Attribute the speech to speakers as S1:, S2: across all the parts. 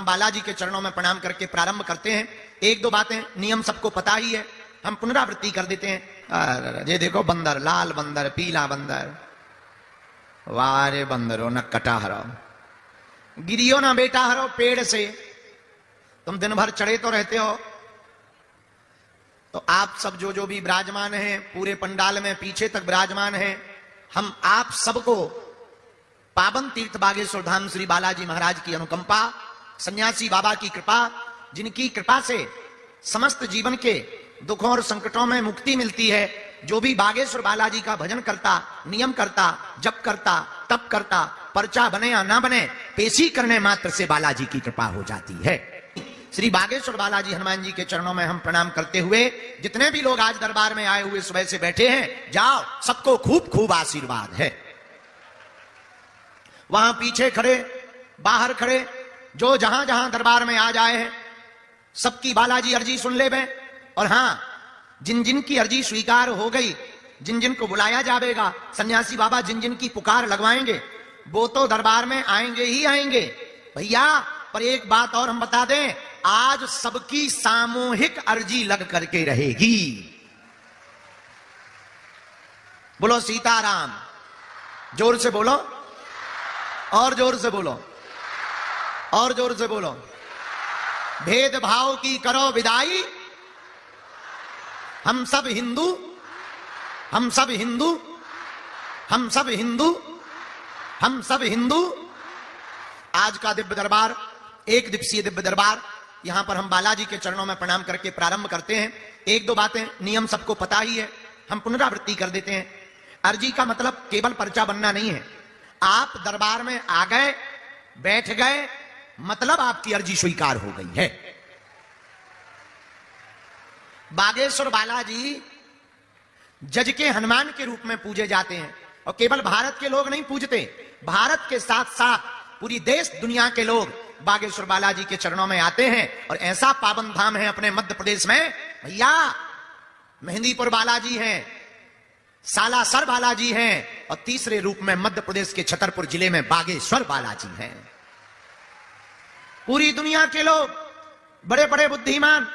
S1: बालाजी के चरणों में प्रणाम करके प्रारंभ करते हैं। एक दो बातें, नियम सबको पता ही है, हम पुनरावृत्ति कर देते हैं। ये देखो बंदर, लाल बंदर, पीला बंदर, वारे बंदरो न कटा हरो, गिरियो ना बेटा हरो पेड़ से। तुम दिन भर चढ़े तो रहते हो। तो आप सब जो भी विराजमान हैं पूरे पंडाल में, पीछे तक विराजमान हैं, हम आप सबको पावन तीर्थ बागेश्वर धाम श्री बालाजी महाराज की अनुकंपा, सन्यासी बाबा की कृपा, जिनकी कृपा से समस्त जीवन के दुखों और संकटों में मुक्ति मिलती है, जो भी बागेश्वर बालाजी का भजन करता, नियम करता, जप करता, तप करता, पर्चा बने या ना बने, पेशी करने मात्र से बालाजी की कृपा हो जाती है। श्री बागेश्वर बालाजी हनुमान जी के चरणों में हम प्रणाम करते हुए, जितने भी लोग आज दरबार में आए हुए सुबह से बैठे हैं, जाओ सबको खूब खूब आशीर्वाद है। वहां पीछे खड़े, बाहर खड़े, जो जहां जहां दरबार में आज आए हैं, सबकी बालाजी अर्जी सुन ले बे। और हां, जिन जिन की अर्जी स्वीकार हो गई, जिन जिन को बुलाया जाएगा, सन्यासी बाबा जिन जिन की पुकार लगवाएंगे, वो तो दरबार में आएंगे ही आएंगे भैया। पर एक बात और हम बता दें, आज सबकी सामूहिक अर्जी लग करके रहेगी। बोलो सीताराम, जोर से बोलो, और जोर से बोलो, और जोर से बोलो। भेदभाव की करो विदाई, हम सब हिंदू, हम सब हिंदू, हम सब हिंदू, हम सब हिंदू। आज का दिव्य दरबार, एक दिवसीय दिव्य दरबार, यहां पर हम बालाजी के चरणों में प्रणाम करके प्रारंभ करते हैं। एक दो बातें, नियम सबको पता ही है, हम पुनरावृत्ति कर देते हैं। अर्जी का मतलब केवल पर्चा बनना नहीं है। आप दरबार में आ गए, बैठ गए, मतलब आपकी अर्जी स्वीकार हो गई है। बागेश्वर बालाजी जज के हनुमान के रूप में पूजे जाते हैं, और केवल भारत के लोग नहीं पूजते, भारत के साथ साथ पूरी देश दुनिया के लोग बागेश्वर बालाजी के चरणों में आते हैं। और ऐसा पावन धाम है अपने मध्य प्रदेश में भैया, मेहंदीपुर बालाजी हैं, सालासर बालाजी हैं, और तीसरे रूप में मध्य प्रदेश के छतरपुर जिले में बागेश्वर बालाजी हैं। पूरी दुनिया के लोग, बड़े बड़े बुद्धिमान,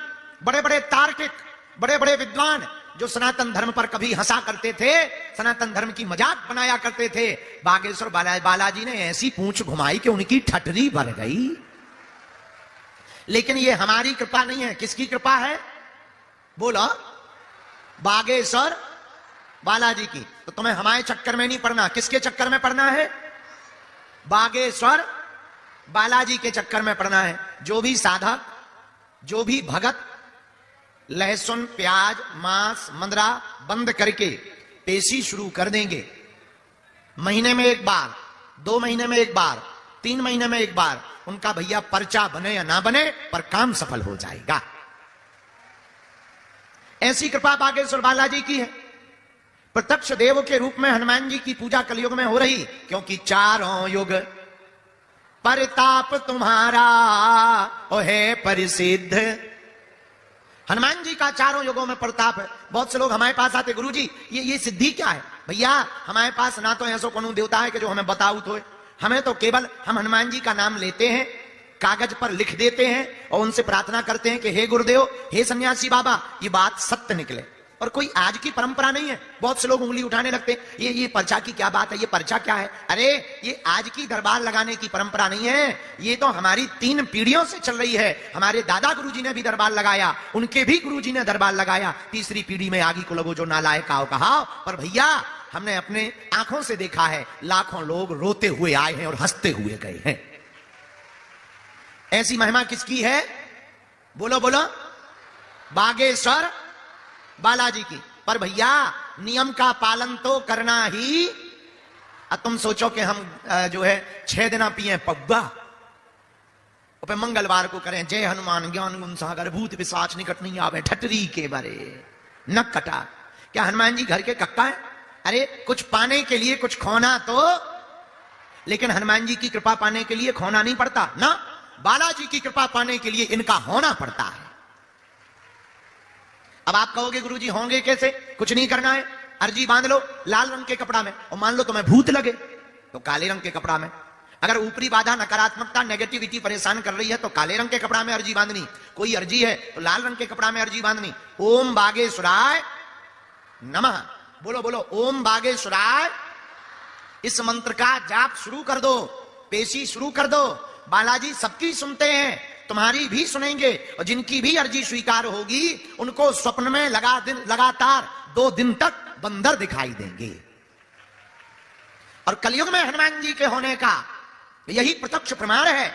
S1: बड़े बड़े तार्किक, बड़े बड़े विद्वान, जो सनातन धर्म पर कभी हंसा करते थे, सनातन धर्म की मजाक बनाया करते थे, बागेश्वर बालाजी ने ऐसी पूंछ घुमाई कि उनकी ठठरी भर गई। लेकिन ये हमारी कृपा नहीं है, किसकी कृपा है? बोलो, बागेश्वर बालाजी की। तो तुम्हें हमारे चक्कर में नहीं पड़ना, किसके चक्कर में पड़ना है? बागेश्वर बालाजी के चक्कर में पड़ना है। जो भी साधक, जो भी भगत लहसुन, प्याज, मांस, मंदरा बंद करके पेशी शुरू कर देंगे, महीने में एक बार, 2 महीने में एक बार, 3 महीने में एक बार, उनका भैया पर्चा बने या ना बने, पर काम सफल हो जाएगा। ऐसी कृपा बागेश्वर बालाजी की है। प्रत्यक्ष देव के रूप में हनुमान जी की पूजा कलयुग में हो रही, क्योंकि चारों युग परताप तुम्हारा ओ है प्रसिद्ध। हनुमान जी का चारों युगों में प्रताप है। बहुत से लोग हमारे पास आते, गुरुजी ये सिद्धि क्या है? भैया हमारे पास ना तो ऐसा कोनो देवता है कि जो हमें बताओ, तो हमें तो केवल हम हनुमान जी का नाम लेते हैं, कागज पर लिख देते हैं और उनसे प्रार्थना करते हैं कि हे गुरुदेव, हे सन्यासी बाबा, ये बात सत्य निकले। और कोई आज की परंपरा नहीं है। बहुत से लोग उंगली उठाने लगते हैं, ये पर्चा की क्या बात है, ये पर्चा क्या है? अरे ये आज की दरबार लगाने की परंपरा नहीं है, ये तो हमारी 3 पीढ़ियों से चल रही है। हमारे दादा गुरुजी ने भी दरबार लगाया, उनके भी गुरुजी ने दरबार लगाया, तीसरी पीढ़ी में आगे को लगो जो नालायक आओ कहा। पर भैया हमने अपने आंखों से देखा है, लाखों लोग रोते हुए आए हैं और हंसते हुए गए हैं। ऐसी महिमा किसकी है? बोलो बोलो, बागेश्वर बालाजी की। पर भैया नियम का पालन तो करना ही। अब तुम सोचो कि हम जो है 6 दिन पिए पब्बा, पे मंगलवार को करें जय हनुमान ज्ञान गुण सागर भूत पिशाच निकट नहीं आवे ठटरी के बारे न कटा। क्या हनुमान जी घर के कक्का है? अरे कुछ पाने के लिए कुछ खोना तो, लेकिन हनुमान जी की कृपा पाने के लिए खोना नहीं पड़ता ना, बालाजी की कृपा पाने के लिए इनका होना पड़ता है। अब आप कहोगे गुरुजी होंगे कैसे? कुछ नहीं करना है, अर्जी बांध लो लाल रंग के कपड़ा में, और मान लो तुम्हें भूत लगे तो काले रंग के कपड़ा में। अगर ऊपरी बाधा नकारात्मकता नेगेटिविटी परेशान कर रही है तो काले रंग के कपड़ा में अर्जी बांधनी, कोई अर्जी है तो लाल रंग के कपड़ा में अर्जी बांधनी। ओम बागेश्वराय नमः, बोलो बोलो ओम बागेश्वराय। इस मंत्र का जाप शुरू कर दो, पेशी शुरू कर दो। बालाजी सबकी सुनते हैं, तुम्हारी भी सुनेंगे, और जिनकी भी अर्जी स्वीकार होगी उनको स्वप्न में लगातार 2 दिन तक बंदर दिखाई देंगे। और कलयुग में हनुमान जी के होने का यही प्रत्यक्ष प्रमाण है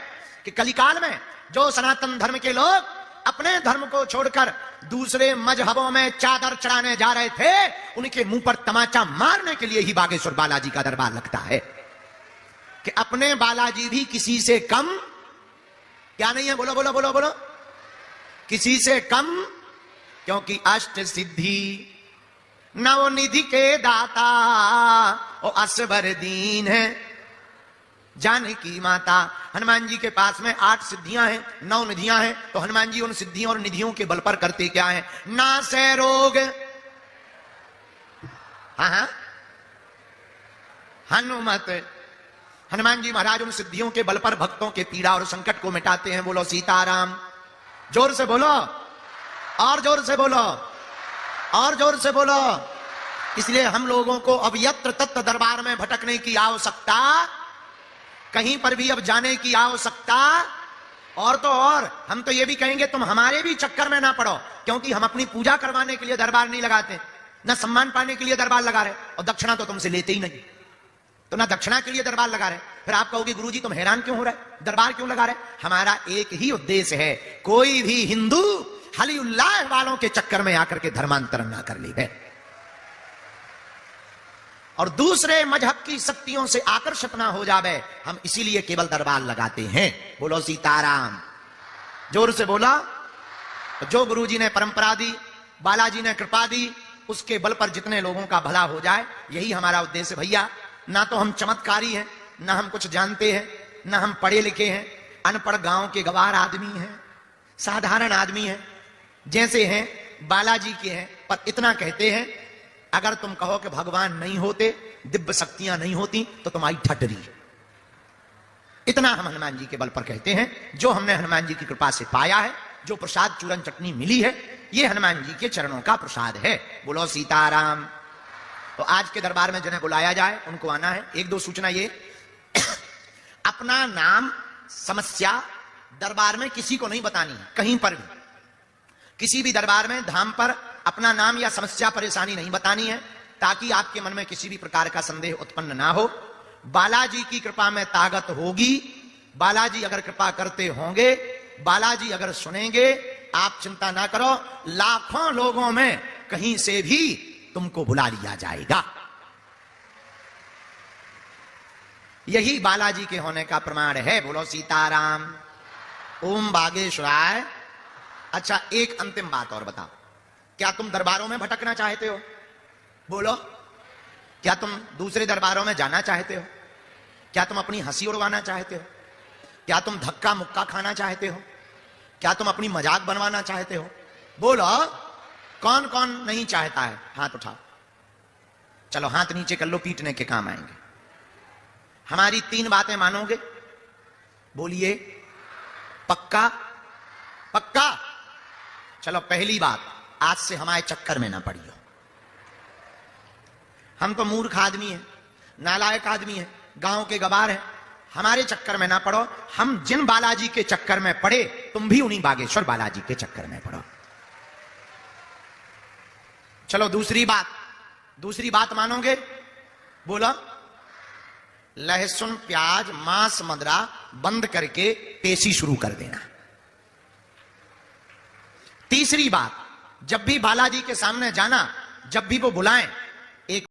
S1: कि कलिकाल में जो सनातन धर्म के लोग अपने धर्म को छोड़कर दूसरे मजहबों में चादर चढ़ाने जा रहे थे, उनके मुंह पर तमाचा मारने के लिए ही बागेश्वर बालाजी का दरबार लगता है कि अपने बालाजी भी किसी से कम क्या नहीं है। बोलो बोलो बोलो बोलो, किसी से कम, क्योंकि अष्ट सिद्धि नवनिधि के दाता ओ असबर दीन है जानकी माता। हनुमान जी के पास में 8 सिद्धियां हैं, 9 निधियां हैं, तो हनुमान जी उन सिद्धियों और निधियों के बल पर करते क्या है? नासे रोग, हाँ हनुमत। हनुमान जी महाराज उन सिद्धियों के बल पर भक्तों के पीड़ा और संकट को मिटाते हैं। बोलो सीताराम, जोर से बोलो, और जोर से बोलो, और जोर से बोलो। इसलिए हम लोगों को अब यत्र तत्र दरबार में भटकने की आवश्यकता, कहीं पर भी अब जाने की आवश्यकता, और तो और हम तो ये भी कहेंगे तुम हमारे भी चक्कर में ना पड़ो, क्योंकि हम अपनी पूजा करवाने के लिए दरबार नहीं लगाते, ना सम्मान पाने के लिए दरबार लगा रहे, और दक्षिणा तो तुमसे लेते ही नहीं, तो ना दक्षिणा के लिए दरबार लगा रहे। फिर आप कहोगे गुरुजी तुम हैरान क्यों हो रहे, दरबार क्यों लगा रहे? हमारा एक ही उद्देश्य है, कोई भी हिंदू हली उल्लाह वालों के चक्कर में आकर के धर्मांतरण ना कर ली है और दूसरे मजहब की शक्तियों से आकर्षित ना हो जावे, हम इसीलिए केवल दरबार लगाते हैं। बोलो सीताराम, जोर से बोला। जो गुरुजी ने परंपरा दी, बालाजी ने कृपा दी, उसके बल पर जितने लोगों का भला हो जाए, यही हमारा उद्देश्य। भैया ना तो हम चमत्कारी हैं, ना हम कुछ जानते हैं, ना हम पढ़े लिखे हैं, अनपढ़ गांव के गवार आदमी हैं, साधारण आदमी हैं, जैसे हैं बालाजी के हैं। पर इतना कहते हैं, अगर तुम कहो कि भगवान नहीं होते, दिव्य शक्तियां नहीं होती, तो तुम्हारी ठटरी। इतना हम हनुमान जी के बल पर कहते हैं। जो हमने हनुमान जी की कृपा से पाया है, जो प्रसाद चूरन चटनी मिली है, ये हनुमान जी के चरणों का प्रसाद है। बोलो सीताराम। तो आज के दरबार में जिन्हें बुलाया जाए उनको आना है। 1-2 सूचना ये अपना नाम समस्या दरबार में किसी को नहीं बतानी है, कहीं पर भी, किसी भी दरबार में धाम पर अपना नाम या समस्या परेशानी नहीं बतानी है, ताकि आपके मन में किसी भी प्रकार का संदेह उत्पन्न ना हो। बालाजी की कृपा में ताकत होगी, बालाजी अगर कृपा करते होंगे, बालाजी अगर सुनेंगे, आप चिंता ना करो, लाखों लोगों में कहीं से भी तुमको बुला लिया जाएगा। यही बालाजी के होने का प्रमाण है। बोलो सीताराम, ओम बागेश्वराय। अच्छा, एक अंतिम बात और बताओ, क्या तुम दरबारों में भटकना चाहते हो? बोलो, क्या तुम दूसरे दरबारों में जाना चाहते हो? क्या तुम अपनी हंसी उड़वाना चाहते हो? क्या तुम धक्का मुक्का खाना चाहते हो? क्या तुम अपनी मजाक बनवाना चाहते हो? बोलो, कौन कौन नहीं चाहता है? हाथ उठाओ। चलो हाथ नीचे कर लो, पीटने के काम आएंगे। हमारी 3 बातें मानोगे? बोलिए, पक्का? पक्का? चलो पहली बात, आज से हमारे चक्कर में ना पड़ियो। हम तो मूर्ख आदमी हैं, नालायक आदमी हैं, गांव के गवार हैं, हमारे चक्कर में ना पड़ो। हम जिन बालाजी के चक्कर में पड़े, तुम भी उन्हीं बागेश्वर बालाजी के चक्कर में पड़ो। चलो दूसरी बात मानोगे? बोलो, लहसुन प्याज मांस मदरा बंद करके पेशी शुरू कर देना। तीसरी बात, जब भी बालाजी के सामने जाना, जब भी वो बुलाएं,